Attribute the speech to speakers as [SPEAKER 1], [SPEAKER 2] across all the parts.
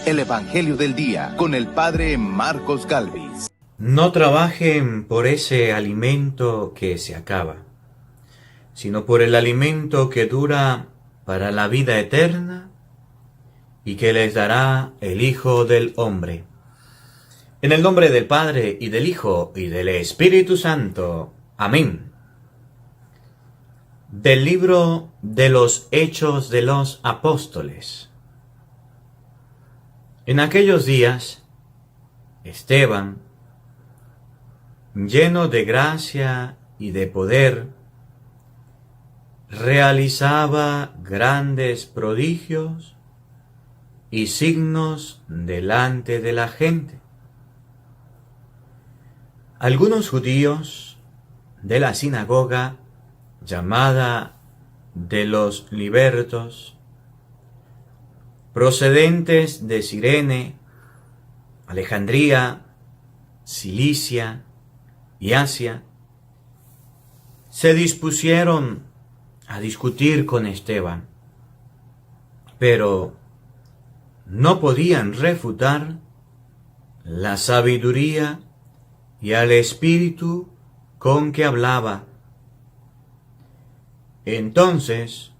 [SPEAKER 1] el Evangelio del Día con el Padre Marcos Galvis.
[SPEAKER 2] No trabajen por ese alimento que se acaba, sino por el alimento que dura para la vida eterna y que les dará el Hijo del Hombre. En el nombre del Padre, y del Hijo, y del Espíritu Santo. Amén. Del libro de los Hechos de los Apóstoles. En aquellos días, Esteban, lleno de gracia y de poder, realizaba grandes prodigios y signos delante de la gente. Algunos judíos de la sinagoga llamada de los libertos, procedentes de Cirene, Alejandría, Cilicia y Asia, se dispusieron a discutir con Esteban, pero no podían refutar la sabiduría y al espíritu con que hablaba. Entonces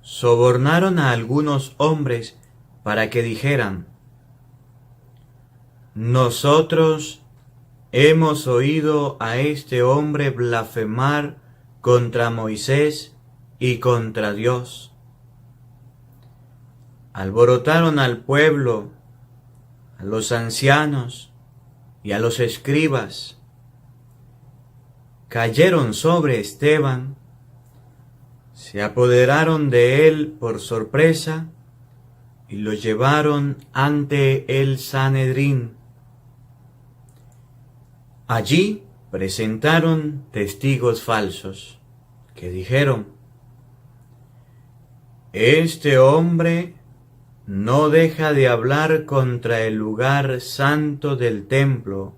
[SPEAKER 2] sobornaron a algunos hombres para que dijeran: nosotros hemos oído a este hombre blasfemar contra Moisés y contra Dios. Alborotaron al pueblo, a los ancianos y a los escribas. Cayeron sobre Esteban, se apoderaron de él por sorpresa y lo llevaron ante el Sanedrín. Allí presentaron testigos falsos que dijeron: este hombre no deja de hablar contra el lugar santo del templo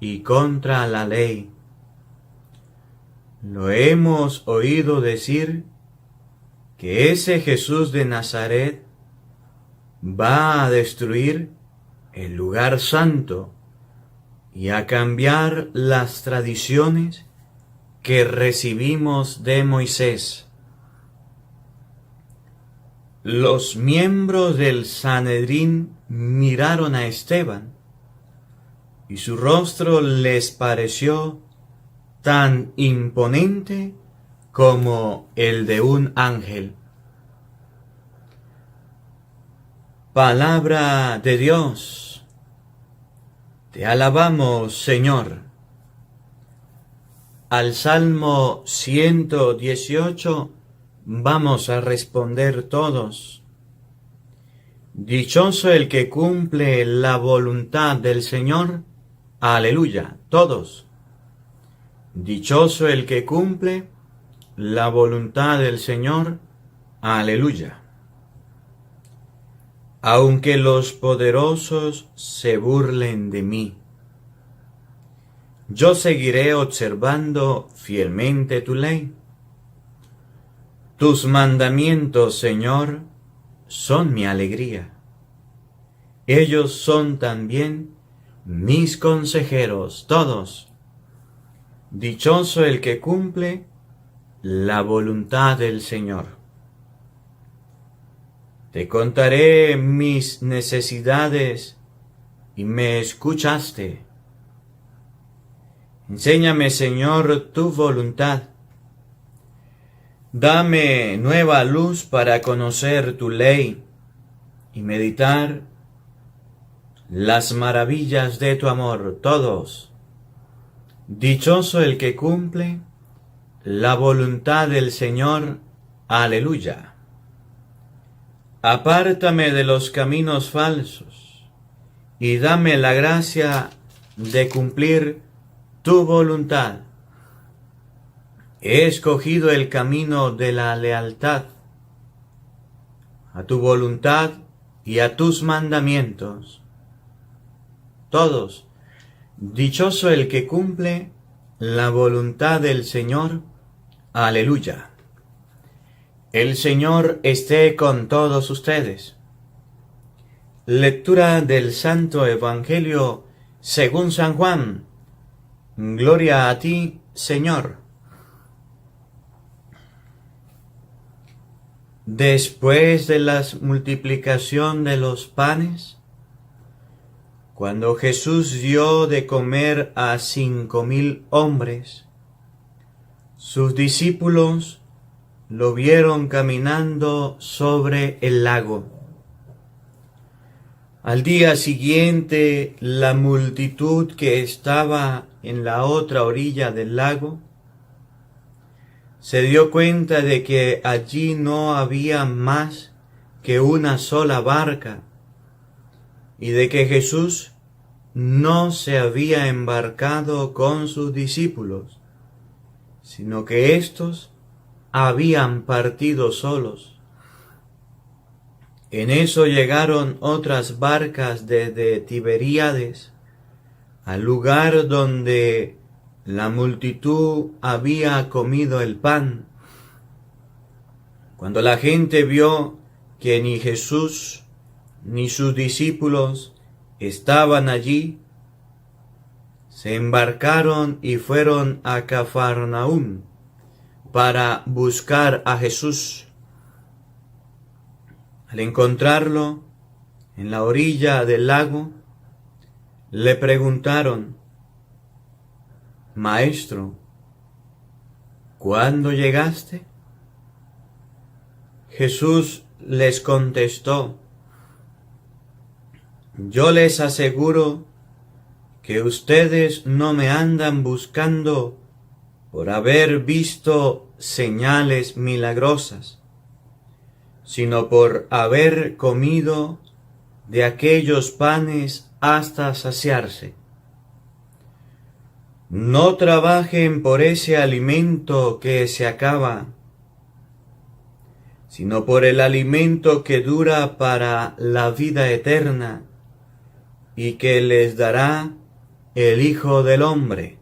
[SPEAKER 2] y contra la ley. Lo hemos oído decir que ese Jesús de Nazaret va a destruir el lugar santo y a cambiar las tradiciones que recibimos de Moisés. Los miembros del Sanedrín miraron a Esteban y su rostro les pareció tan imponente como el de un ángel. Palabra de Dios. Te alabamos, Señor. Al Salmo 118 vamos a responder todos. Dichoso el que cumple la voluntad del Señor. Aleluya, todos. Dichoso el que cumple la voluntad del Señor. Aleluya. Aunque los poderosos se burlen de mí, yo seguiré observando fielmente tu ley. Tus mandamientos, Señor, son mi alegría. Ellos son también mis consejeros, todos. Dichoso el que cumple la voluntad del Señor. Te contaré mis necesidades y me escuchaste. Enséñame, Señor, tu voluntad. Dame nueva luz para conocer tu ley y meditar las maravillas de tu amor, todos. Dichoso el que cumple la voluntad del Señor. Aleluya. Apártame de los caminos falsos y dame la gracia de cumplir tu voluntad. He escogido el camino de la lealtad a tu voluntad y a tus mandamientos. Todos, dichoso el que cumple la voluntad del Señor. Aleluya. El Señor esté con todos ustedes. Lectura del Santo Evangelio según San Juan. Gloria a ti, Señor. Después de la multiplicación de los panes, cuando Jesús dio de comer a 5,000 hombres, sus discípulos lo vieron caminando sobre el lago. Al día siguiente, la multitud que estaba en la otra orilla del lago se dio cuenta de que allí no había más que una sola barca y de que Jesús no se había embarcado con sus discípulos, sino que éstos habían partido solos. En eso llegaron otras barcas desde Tiberíades al lugar donde la multitud había comido el pan. Cuando la gente vio que ni Jesús ni sus discípulos estaban allí, se embarcaron y fueron a Cafarnaúm para buscar a Jesús. Al encontrarlo en la orilla del lago, le preguntaron: Maestro, ¿cuándo llegaste? Jesús les contestó: Yo les aseguro que ustedes no me andan buscando por haber visto señales milagrosas, sino por haber comido de aquellos panes hasta saciarse. No trabajen por ese alimento que se acaba, sino por el alimento que dura para la vida eterna y que les dará el Hijo del Hombre.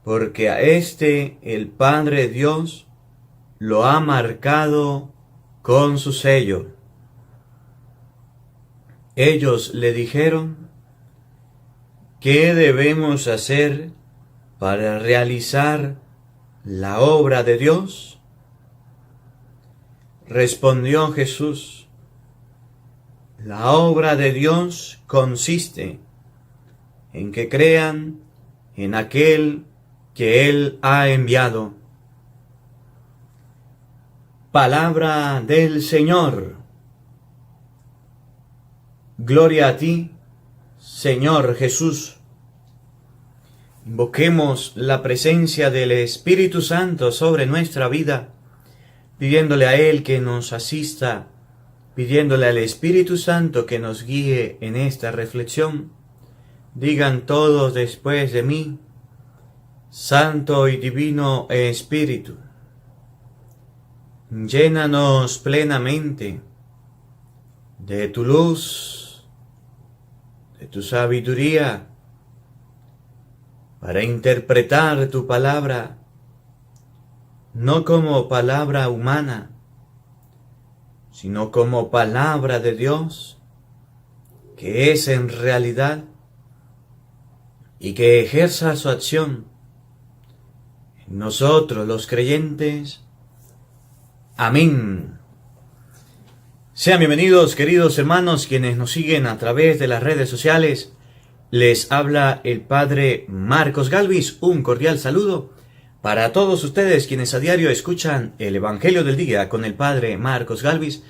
[SPEAKER 2] Porque a éste el Padre Dios lo ha marcado con su sello. Ellos le dijeron: ¿Qué debemos hacer para realizar la obra de Dios? Respondió Jesús: La obra de Dios consiste en que crean en aquel que Él ha enviado. Palabra del Señor. Gloria a ti, Señor Jesús. Invoquemos la presencia del Espíritu Santo sobre nuestra vida, pidiéndole a Él que nos asista, pidiéndole al Espíritu Santo que nos guíe en esta reflexión. Digan todos después de mí: Santo y Divino Espíritu, llénanos plenamente de tu luz, de tu sabiduría, para interpretar tu palabra, no como palabra humana, sino como palabra de Dios, que es en realidad, y que ejerza su acción en nosotros los creyentes. Amén. Sean bienvenidos, queridos hermanos, quienes nos siguen a través de las redes sociales. Les habla el Padre Marcos Galvis. Un cordial saludo para todos ustedes quienes a diario escuchan el Evangelio del Día con el Padre Marcos Galvis.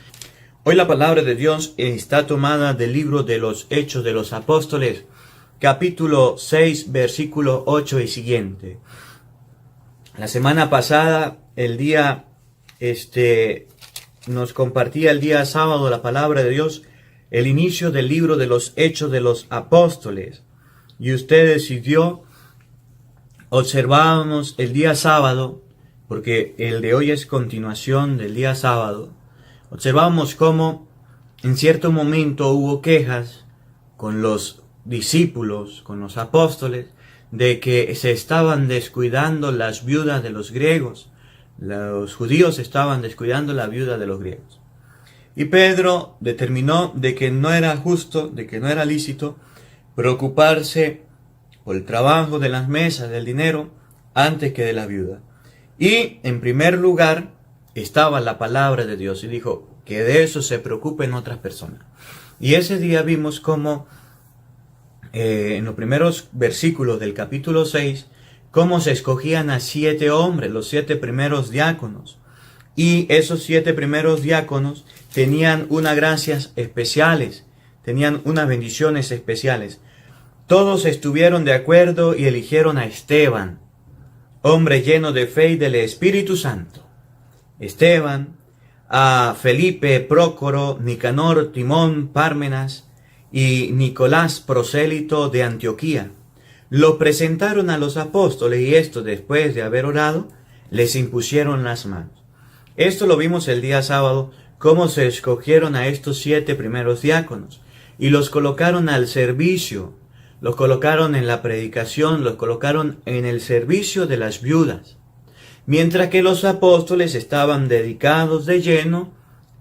[SPEAKER 2] Hoy la palabra de Dios está tomada del libro de los Hechos de los Apóstoles, capítulo 6, versículo 8 y siguiente. La semana pasada, nos compartía el día sábado la palabra de Dios, el inicio del libro de los Hechos de los Apóstoles. Y usted decidió, observábamos el día sábado, porque el de hoy es continuación del día sábado, observábamos cómo en cierto momento hubo quejas con los discípulos, con los apóstoles, de que se estaban descuidando las viudas de los griegos. Los judíos estaban descuidando la viuda de los griegos. Y Pedro determinó de que no era justo, de que no era lícito preocuparse por el trabajo de las mesas, del dinero, antes que de la viuda. Y en primer lugar estaba la palabra de Dios y dijo que de eso se preocupen otras personas. Y ese día vimos cómo en los primeros versículos del capítulo 6, cómo se escogían a 7 hombres, los 7 primeros diáconos. Y esos 7 primeros diáconos tenían unas gracias especiales, tenían unas bendiciones especiales. Todos estuvieron de acuerdo y eligieron a Esteban, hombre lleno de fe y del Espíritu Santo. Esteban, a Felipe, Prócoro, Nicanor, Timón, Pármenas y Nicolás, prosélito de Antioquía. Lo presentaron a los apóstoles y estos, después de haber orado, les impusieron las manos. Esto lo vimos el día sábado, cómo se escogieron a estos 7 primeros diáconos y los colocaron al servicio, los colocaron en la predicación, los colocaron en el servicio de las viudas, mientras que los apóstoles estaban dedicados de lleno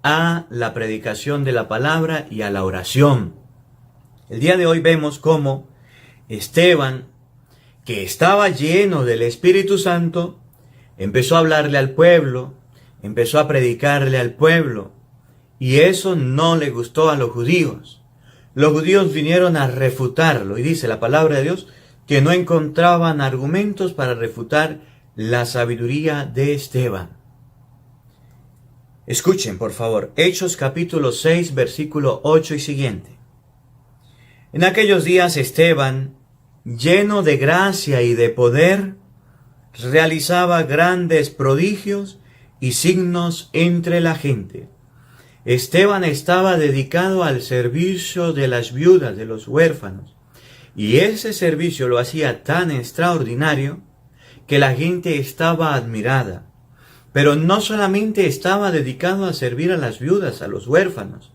[SPEAKER 2] a la predicación de la palabra y a la oración. El día de hoy vemos cómo Esteban, que estaba lleno del Espíritu Santo, empezó a hablarle al pueblo, empezó a predicarle al pueblo, y eso no le gustó a los judíos. Los judíos vinieron a refutarlo, y dice la palabra de Dios que no encontraban argumentos para refutar la sabiduría de Esteban. Escuchen, por favor, Hechos capítulo 6, versículo 8 y siguiente. En aquellos días Esteban, lleno de gracia y de poder, realizaba grandes prodigios y signos entre la gente. Esteban estaba dedicado al servicio de las viudas, de los huérfanos, y ese servicio lo hacía tan extraordinario que la gente estaba admirada. Pero no solamente estaba dedicado a servir a las viudas, a los huérfanos,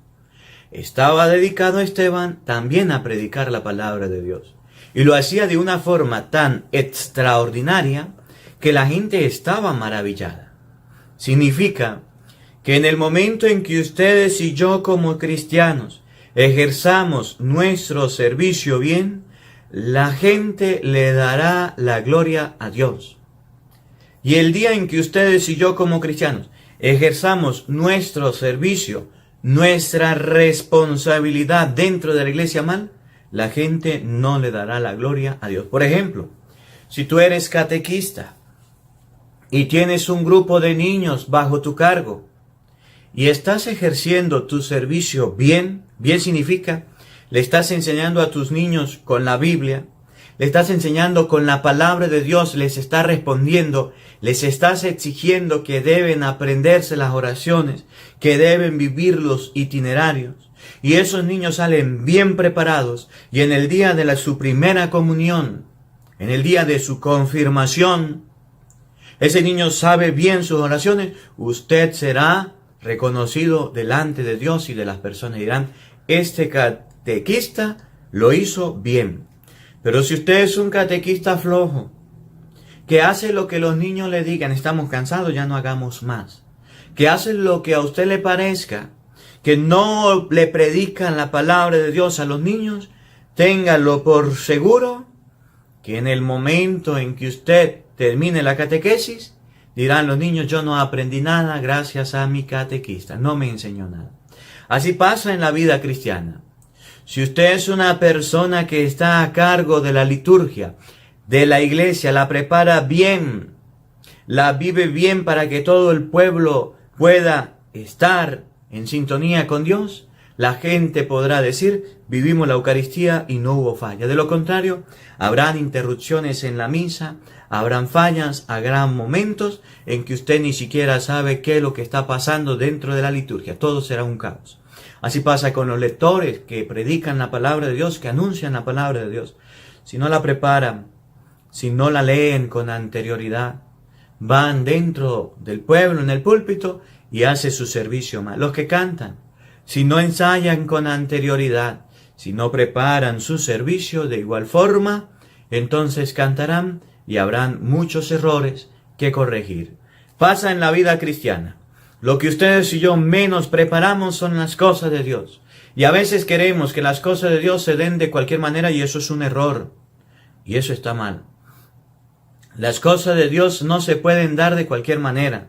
[SPEAKER 2] estaba dedicado Esteban también a predicar la palabra de Dios. Y lo hacía de una forma tan extraordinaria que la gente estaba maravillada. Significa que en el momento en que ustedes y yo como cristianos ejerzamos nuestro servicio bien, la gente le dará la gloria a Dios. Y el día en que ustedes y yo como cristianos ejerzamos nuestro servicio, nuestra responsabilidad dentro de la iglesia mal, la gente no le dará la gloria a Dios. Por ejemplo, si tú eres catequista y tienes un grupo de niños bajo tu cargo y estás ejerciendo tu servicio bien, bien significa, le estás enseñando a tus niños con la Biblia, le estás enseñando con la palabra de Dios, les estás respondiendo, les estás exigiendo que deben aprenderse las oraciones, que deben vivir los itinerarios. Y esos niños salen bien preparados y en el día de su primera comunión, en el día de su confirmación, ese niño sabe bien sus oraciones, usted será reconocido delante de Dios y de las personas. Dirán, este catequista lo hizo bien. Pero si usted es un catequista flojo, que hace lo que los niños le digan, estamos cansados, ya no hagamos más, que hace lo que a usted le parezca, que no le predican la palabra de Dios a los niños, téngalo por seguro que en el momento en que usted termine la catequesis, dirán los niños, yo no aprendí nada gracias a mi catequista, no me enseñó nada. Así pasa en la vida cristiana. Si usted es una persona que está a cargo de la liturgia, de la iglesia, la prepara bien, la vive bien para que todo el pueblo pueda estar en sintonía con Dios, la gente podrá decir, vivimos la Eucaristía y no hubo falla. De lo contrario, habrán interrupciones en la misa, habrán fallas, habrán momentos en que usted ni siquiera sabe qué es lo que está pasando dentro de la liturgia. Todo será un caos. Así pasa con los lectores que predican la palabra de Dios, que anuncian la palabra de Dios. Si no la preparan, si no la leen con anterioridad, van dentro del pueblo, en el púlpito, y hacen su servicio mal. Los que cantan, si no ensayan con anterioridad, si no preparan su servicio de igual forma, entonces cantarán y habrán muchos errores que corregir. Pasa en la vida cristiana. Lo que ustedes y yo menos preparamos son las cosas de Dios. Y a veces queremos que las cosas de Dios se den de cualquier manera y eso es un error. Y eso está mal. Las cosas de Dios no se pueden dar de cualquier manera.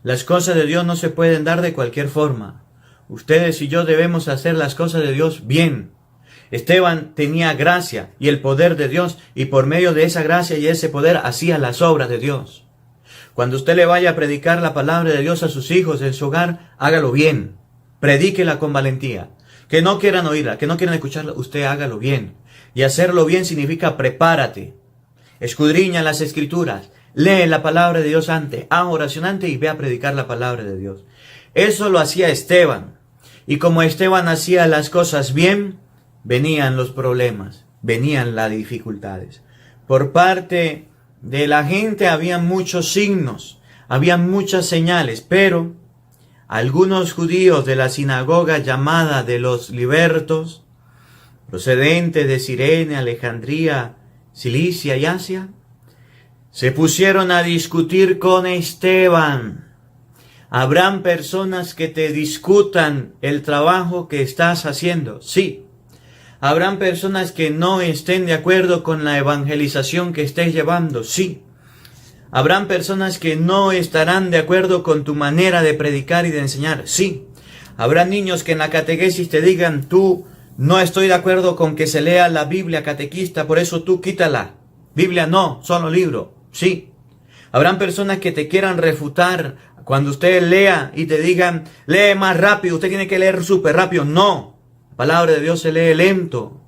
[SPEAKER 2] Las cosas de Dios no se pueden dar de cualquier forma. Ustedes y yo debemos hacer las cosas de Dios bien. Esteban tenía gracia y el poder de Dios y por medio de esa gracia y ese poder hacía las obras de Dios. Cuando usted le vaya a predicar la palabra de Dios a sus hijos en su hogar, hágalo bien. Predíquela con valentía. Que no quieran oírla, que no quieran escucharla, usted hágalo bien. Y hacerlo bien significa prepárate. Escudriña las escrituras. Lee la palabra de Dios antes. Haga oración antes y ve a predicar la palabra de Dios. Eso lo hacía Esteban. Y como Esteban hacía las cosas bien, venían los problemas, venían las dificultades. Por parte de la gente había muchos signos, había muchas señales, pero algunos judíos de la sinagoga llamada de los libertos, procedentes de Cirene, Alejandría, Cilicia y Asia, se pusieron a discutir con Esteban. Habrán personas que te discutan el trabajo que estás haciendo, sí. Habrán personas que no estén de acuerdo con la evangelización que estés llevando, sí. Habrán personas que no estarán de acuerdo con tu manera de predicar y de enseñar, sí. Habrá niños que en la catequesis te digan, tú no estoy de acuerdo con que se lea la Biblia catequista, por eso tú quítala. Biblia no, solo libro, sí. Habrán personas que te quieran refutar cuando usted lea y te digan, lee más rápido, usted tiene que leer súper rápido, no. La palabra de Dios se lee lento.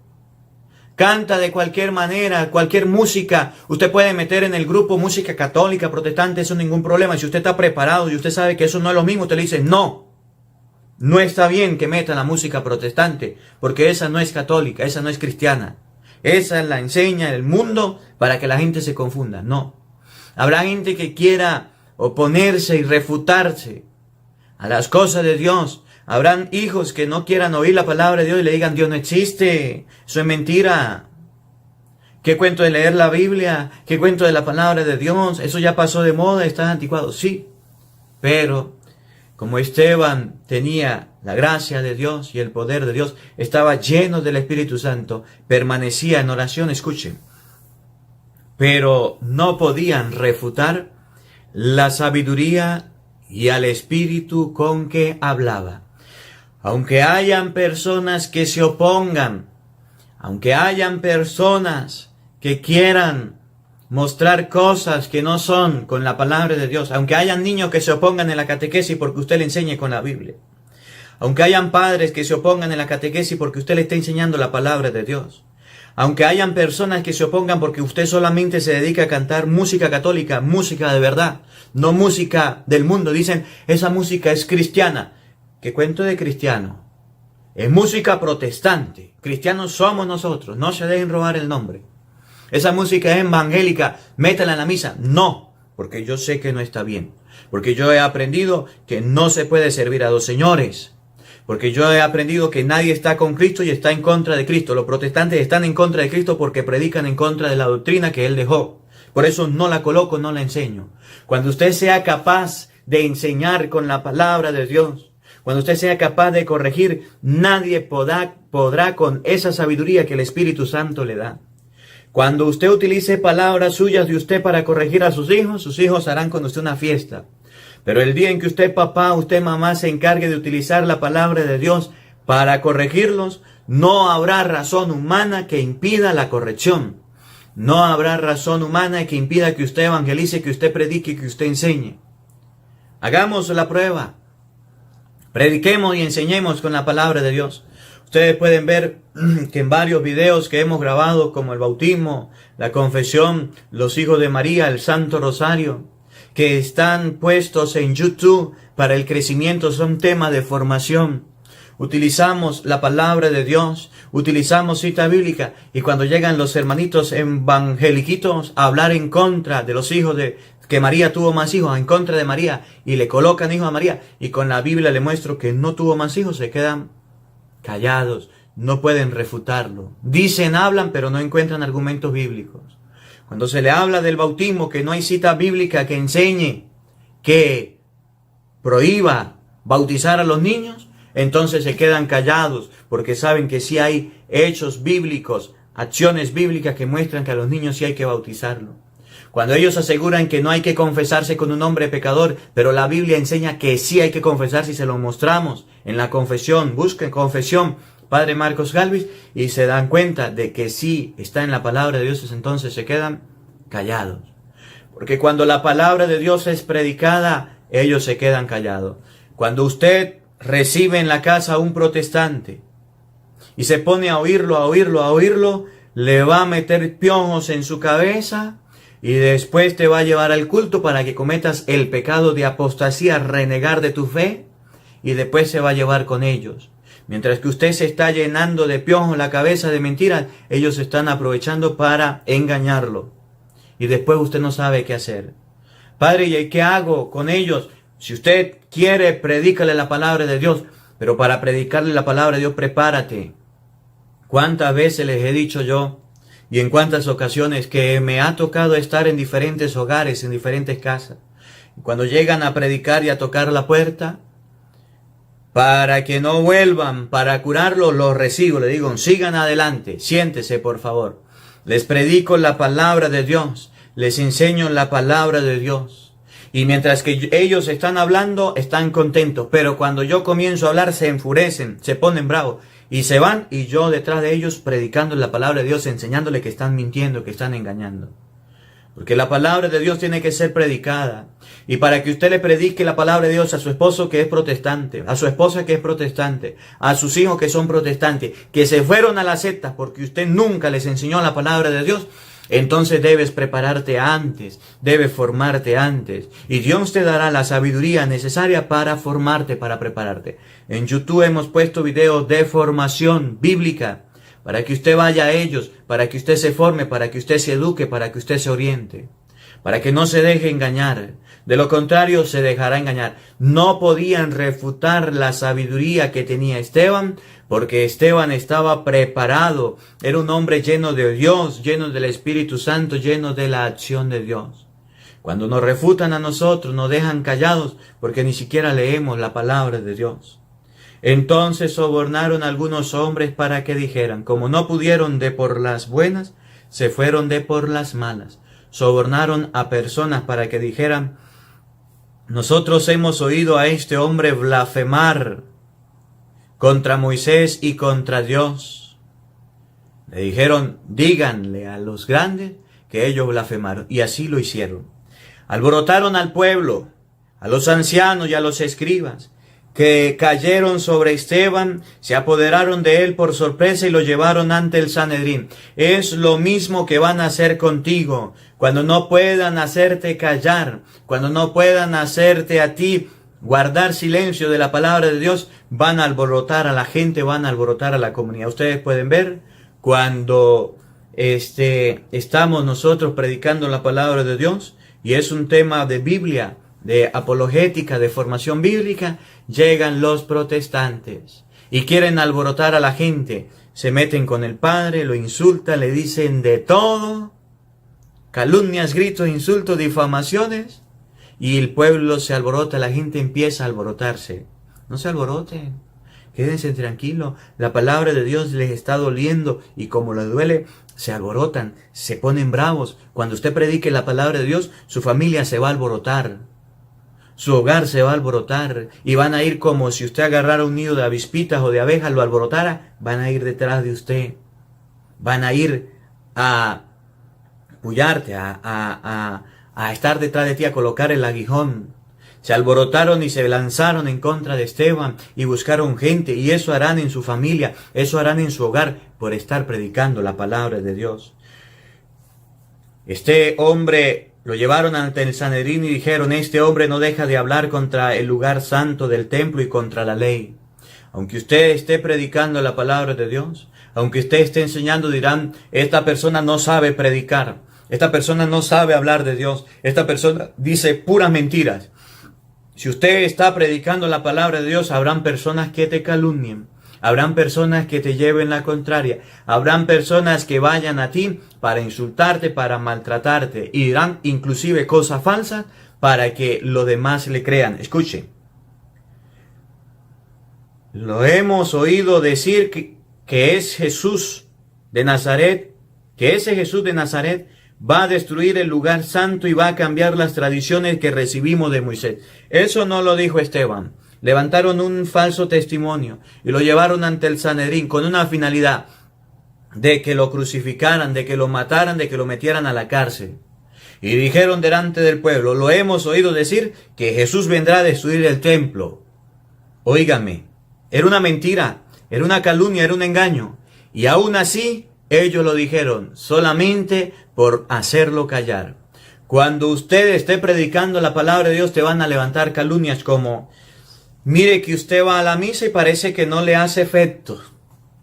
[SPEAKER 2] Canta de cualquier manera, cualquier música. Usted puede meter en el grupo música católica, protestante, eso ningún problema. Si usted está preparado y usted sabe que eso no es lo mismo, usted le dice, no. No está bien que meta la música protestante, porque esa no es católica, esa no es cristiana. Esa la enseña el mundo para que la gente se confunda. No. Habrá gente que quiera oponerse y refutarse a las cosas de Dios. Habrán hijos que no quieran oír la palabra de Dios y le digan, Dios no existe, eso es mentira. ¿Qué cuento de leer la Biblia? ¿Qué cuento de la palabra de Dios? Eso ya pasó de moda, está anticuado. Sí, pero como Esteban tenía la gracia de Dios y el poder de Dios, estaba lleno del Espíritu Santo, permanecía en oración, escuchen. Pero no podían refutar la sabiduría y al Espíritu con que hablaba. Aunque hayan personas que se opongan, aunque hayan personas que quieran mostrar cosas que no son con la palabra de Dios, aunque hayan niños que se opongan en la catequesis porque usted le enseñe con la Biblia, aunque hayan padres que se opongan en la catequesis porque usted le está enseñando la palabra de Dios, aunque hayan personas que se opongan porque usted solamente se dedica a cantar música católica, música de verdad, no música del mundo, dicen, esa música es cristiana. ¿Qué cuento de cristiano? Es música protestante. Cristianos somos nosotros. No se dejen robar el nombre. Esa música es evangélica. Métela en la misa. No, porque yo sé que no está bien. Porque yo he aprendido que no se puede servir a dos señores. Porque yo he aprendido que nadie está con Cristo y está en contra de Cristo. Los protestantes están en contra de Cristo porque predican en contra de la doctrina que Él dejó. Por eso no la coloco, no la enseño. Cuando usted sea capaz de enseñar con la palabra de Dios, cuando usted sea capaz de corregir, nadie podrá con esa sabiduría que el Espíritu Santo le da. Cuando usted utilice palabras suyas de usted para corregir a sus hijos harán con usted una fiesta. Pero el día en que usted papá, usted mamá se encargue de utilizar la palabra de Dios para corregirlos, no habrá razón humana que impida la corrección. No habrá razón humana que impida que usted evangelice, que usted predique, que usted enseñe. Hagamos la prueba. Prediquemos y enseñemos con la palabra de Dios. Ustedes pueden ver que en varios videos que hemos grabado, como el bautismo, la confesión, los hijos de María, el Santo Rosario, que están puestos en YouTube para el crecimiento, son temas de formación. Utilizamos la palabra de Dios, utilizamos cita bíblica, y cuando llegan los hermanitos evangeliquitos a hablar en contra de los hijos de que María tuvo más hijos, en contra de María, y le colocan hijos a María, y con la Biblia le muestro que no tuvo más hijos, se quedan callados, no pueden refutarlo. Dicen, hablan, pero no encuentran argumentos bíblicos. Cuando se le habla del bautismo, que no hay cita bíblica que enseñe que prohíba bautizar a los niños, entonces se quedan callados, porque saben que sí hay hechos bíblicos, acciones bíblicas que muestran que a los niños sí hay que bautizarlos. Cuando ellos aseguran que no hay que confesarse con un hombre pecador, pero la Biblia enseña que sí hay que confesarse y se lo mostramos en la confesión. Busquen confesión, Padre Marcos Galvis, y se dan cuenta de que sí está en la palabra de Dios, entonces se quedan callados. Porque cuando la palabra de Dios es predicada, ellos se quedan callados. Cuando usted recibe en la casa a un protestante y se pone a oírlo, le va a meter piojos en su cabeza y después te va a llevar al culto para que cometas el pecado de apostasía, renegar de tu fe, y después se va a llevar con ellos. Mientras que usted se está llenando de piojos la cabeza de mentiras, ellos están aprovechando para engañarlo. Y después usted no sabe qué hacer. Padre, ¿y qué hago con ellos? Si usted quiere, predícale la palabra de Dios. Pero para predicarle la palabra de Dios, prepárate. ¿Cuántas veces les he dicho yo? Y en cuántas ocasiones que me ha tocado estar en diferentes hogares, en diferentes casas. Cuando llegan a predicar y a tocar la puerta, para que no vuelvan, para curarlos, los recibo. Le digo, sigan adelante, siéntese por favor. Les predico la palabra de Dios, les enseño la palabra de Dios. Y mientras que ellos están hablando, están contentos. Pero cuando yo comienzo a hablar, se enfurecen, se ponen bravos. Y se van, y yo detrás de ellos predicando la palabra de Dios, enseñándole que están mintiendo, que están engañando. Porque la palabra de Dios tiene que ser predicada. Y para que usted le predique la palabra de Dios a su esposo que es protestante, a su esposa que es protestante, a sus hijos que son protestantes, que se fueron a la secta porque usted nunca les enseñó la palabra de Dios, entonces debes prepararte antes, debes formarte antes. Y Dios te dará la sabiduría necesaria para formarte, para prepararte. En YouTube hemos puesto videos de formación bíblica para que usted vaya a ellos, para que usted se forme, para que usted se eduque, para que usted se oriente, para que no se deje engañar. De lo contrario, se dejará engañar. No podían refutar la sabiduría que tenía Esteban, porque Esteban estaba preparado. Era un hombre lleno de Dios, lleno del Espíritu Santo, lleno de la acción de Dios. Cuando nos refutan a nosotros, nos dejan callados, porque ni siquiera leemos la palabra de Dios. Entonces sobornaron a algunos hombres para que dijeran, como no pudieron de por las buenas, se fueron de por las malas. Sobornaron a personas para que dijeran, nosotros hemos oído a este hombre blasfemar contra Moisés y contra Dios. Le dijeron, díganle a los grandes que ellos blasfemaron. Y así lo hicieron. Alborotaron al pueblo, a los ancianos y a los escribas, que cayeron sobre Esteban, se apoderaron de él por sorpresa y lo llevaron ante el Sanedrín. Es lo mismo que van a hacer contigo, cuando no puedan hacerte callar, cuando no puedan hacerte a ti guardar silencio de la palabra de Dios, van a alborotar a la gente, van a alborotar a la comunidad. Ustedes pueden ver cuando estamos nosotros predicando la palabra de Dios, y es un tema de Biblia, de apologética, de formación bíblica, llegan los protestantes y quieren alborotar a la gente. Se meten con el padre, lo insultan, le dicen de todo, calumnias, gritos, insultos, difamaciones, y el pueblo se alborota, la gente empieza a alborotarse. No se alboroten, quédense tranquilos, la palabra de Dios les está doliendo, y como les duele, se alborotan, se ponen bravos. Cuando usted predique la palabra de Dios, su familia se va a alborotar. Su hogar se va a alborotar y van a ir como si usted agarrara un nido de avispitas o de abejas, lo alborotara, van a ir detrás de usted. Van a ir a pullarte, a estar detrás de ti, a colocar el aguijón. Se alborotaron y se lanzaron en contra de Esteban y buscaron gente, y eso harán en su familia, eso harán en su hogar por estar predicando la palabra de Dios. Este hombre lo llevaron ante el Sanedrín y dijeron, este hombre no deja de hablar contra el lugar santo del templo y contra la ley. Aunque usted esté predicando la palabra de Dios, aunque usted esté enseñando, dirán, esta persona no sabe predicar, esta persona no sabe hablar de Dios, esta persona dice puras mentiras. Si usted está predicando la palabra de Dios, habrán personas que te calumnien, habrán personas que te lleven la contraria, habrán personas que vayan a ti para insultarte, para maltratarte, y dirán inclusive cosas falsas para que los demás le crean. Escuche, Lo hemos oído decir que es Jesús de Nazaret, que ese Jesús de Nazaret va a destruir el lugar santo y va a cambiar las tradiciones que recibimos de Moisés. Eso no lo dijo Esteban. Levantaron un falso testimonio y lo llevaron ante el Sanedrín con una finalidad de que lo crucificaran, de que lo mataran, de que lo metieran a la cárcel. Y dijeron delante del pueblo, lo hemos oído decir que Jesús vendrá a destruir el templo. Óigame, era una mentira, era una calumnia, era un engaño. Y aún así, ellos lo dijeron solamente por hacerlo callar. Cuando usted esté predicando la palabra de Dios, te van a levantar calumnias como, mire que usted va a la misa y parece que no le hace efecto.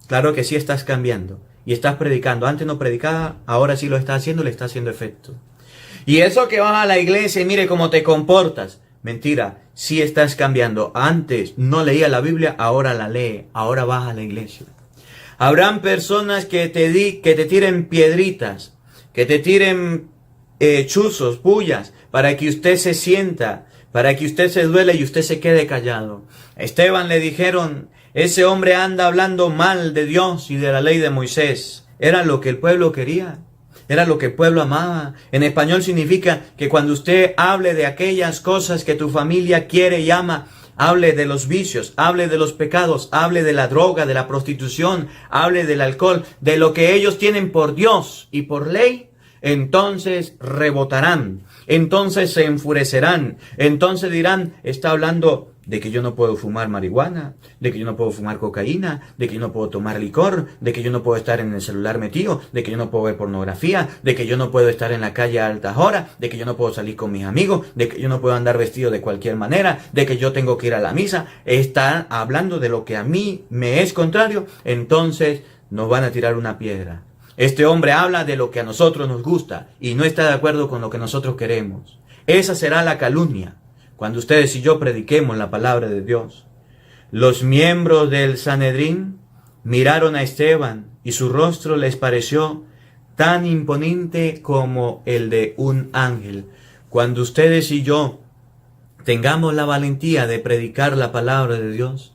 [SPEAKER 2] Claro que sí estás cambiando y estás predicando. Antes no predicaba, ahora sí lo está haciendo, le está haciendo efecto. Y eso que vas a la iglesia y mire cómo te comportas. Mentira, sí estás cambiando. Antes no leía la Biblia, ahora la lee, ahora vas a la iglesia. Habrán personas que te tiren piedritas, que te tiren chuzos, pullas, para que usted se sienta, para que usted se duele y usted se quede callado. A Esteban le dijeron, ese hombre anda hablando mal de Dios y de la ley de Moisés. Era lo que el pueblo quería, era lo que el pueblo amaba. En español significa que cuando usted hable de aquellas cosas que tu familia quiere y ama, hable de los vicios, hable de los pecados, hable de la droga, de la prostitución, hable del alcohol, de lo que ellos tienen por Dios y por ley, entonces rebotarán, entonces se enfurecerán, entonces dirán, está hablando de que yo no puedo fumar marihuana, de que yo no puedo fumar cocaína, de que yo no puedo tomar licor, de que yo no puedo estar en el celular metido, de que yo no puedo ver pornografía, de que yo no puedo estar en la calle a altas horas, de que yo no puedo salir con mis amigos, de que yo no puedo andar vestido de cualquier manera, de que yo tengo que ir a la misa. Está hablando de lo que a mí me es contrario, entonces nos van a tirar una piedra. Este hombre habla de lo que a nosotros nos gusta y no está de acuerdo con lo que nosotros queremos. Esa será la calumnia cuando ustedes y yo prediquemos la palabra de Dios. Los miembros del Sanedrín miraron a Esteban y su rostro les pareció tan imponente como el de un ángel. Cuando ustedes y yo tengamos la valentía de predicar la palabra de Dios,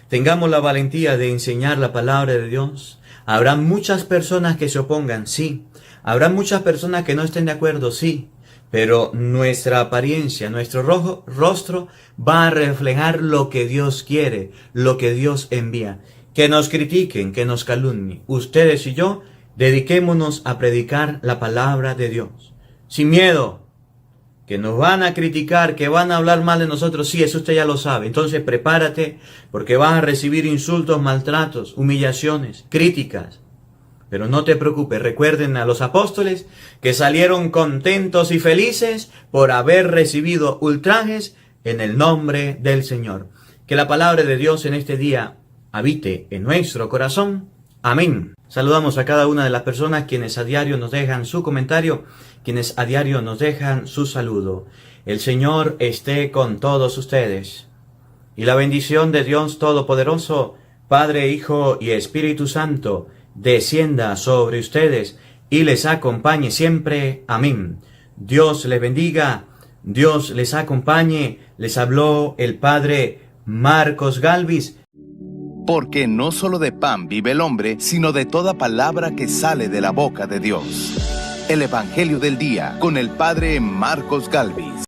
[SPEAKER 2] tengamos la valentía de enseñar la palabra de Dios, habrá muchas personas que se opongan, sí. Habrá muchas personas que no estén de acuerdo, sí. Pero nuestra apariencia, nuestro rostro va a reflejar lo que Dios quiere, lo que Dios envía. Que nos critiquen, que nos calumnien. Ustedes y yo, dediquémonos a predicar la palabra de Dios. Sin miedo. Que nos van a criticar, que van a hablar mal de nosotros, sí, eso usted ya lo sabe. Entonces prepárate, porque vas a recibir insultos, maltratos, humillaciones, críticas. Pero no te preocupes, recuerden a los apóstoles que salieron contentos y felices por haber recibido ultrajes en el nombre del Señor. Que la palabra de Dios en este día habite en nuestro corazón. Amén. Saludamos a cada una de las personas quienes a diario nos dejan su comentario, quienes a diario nos dejan su saludo. El Señor esté con todos ustedes. Y la bendición de Dios Todopoderoso, Padre, Hijo y Espíritu Santo, descienda sobre ustedes y les acompañe siempre. Amén. Dios les bendiga, Dios les acompañe. Les habló el Padre Marcos Galvis.
[SPEAKER 1] Porque no solo de pan vive el hombre, sino de toda palabra que sale de la boca de Dios. El Evangelio del Día con el Padre Marcos Galvis.